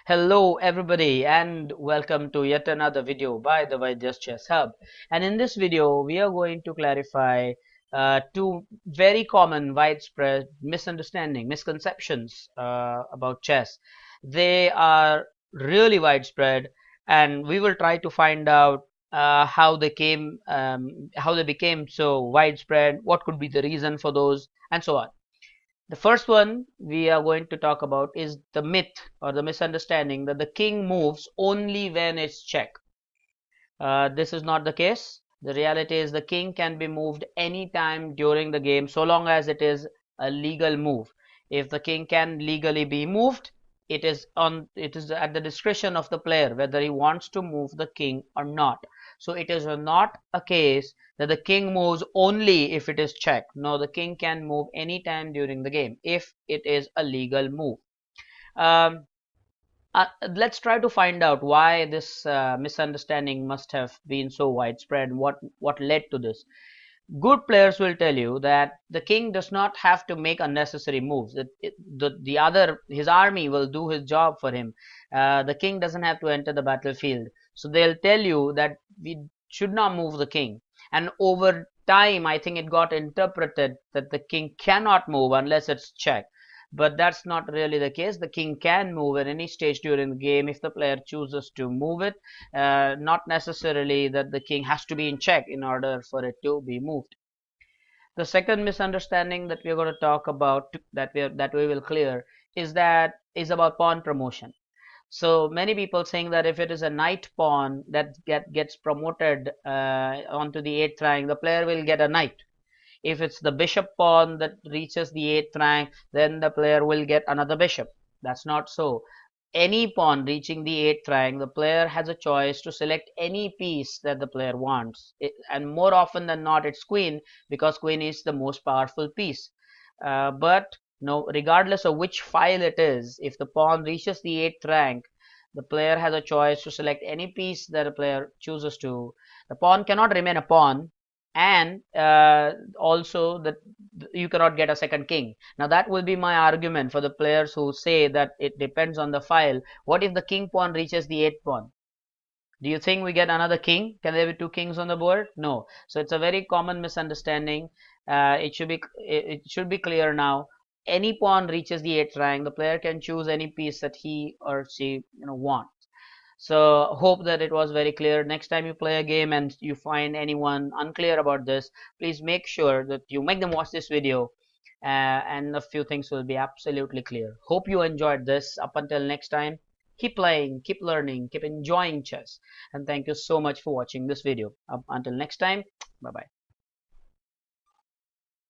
Hello everybody and welcome to yet another video by the Vaidya Chess Hub. And in this video we are going to clarify two very common widespread misconceptions about chess. They are really widespread and we will try to find out how they became so widespread, what could be the reason for those, and so on. The first one we are going to talk about is the myth or the misunderstanding that the king moves only when it's check. This is not the case. The reality is the king can be moved anytime during the game so long as it is a legal move. If the king can legally be moved, it is at the discretion of the player whether he wants to move the king or not. So it is not a case that the king moves only if it is check. No, the king can move anytime during the game if it is a legal move. Um, let's try to find out why this misunderstanding must have been so widespread and what led to this. Good players will tell you that the king does not have to make unnecessary moves. His army will do his job for him. The king doesn't have to enter the battlefield. So they'll tell you that we should not move the king. And over time, I think it got interpreted that the king cannot move unless it's check. But that's not really the case. The king can move at any stage during the game if the player chooses to move it. Not necessarily that the king has to be in check in order for it to be moved. The second misunderstanding that we're going to talk about that we will clear is about pawn promotion. So many people saying that if it is a knight pawn that gets promoted onto the 8th rank, the player will get a knight. If it's the bishop pawn that reaches the 8th rank, then the player will get another bishop. That's not so. Any pawn reaching the 8th rank, the player has a choice to select any piece that the player wants. And more often than not, it's queen, because queen is the most powerful piece. But no, regardless of which file it is, if the pawn reaches the 8th rank, the player has a choice to select any piece that the player chooses to. The pawn cannot remain a pawn, and also that you cannot get a second king. Now that will be my argument for the players who say that it depends on the file. What if the king pawn reaches the 8th pawn? Do you think we get another king? Can there be two kings on the board? No. So it's a very common misunderstanding. It should be clear now. Any pawn reaches the 8th rank, the player can choose any piece that he or she wants. So hope that it was very clear. Next time you play a game and you find anyone unclear about this, please make sure that you make them watch this video, and a few things will be absolutely clear. Hope you enjoyed this. Up until next time, keep playing, keep learning, keep enjoying chess, and thank you so much for watching this video. Up until next time, bye bye.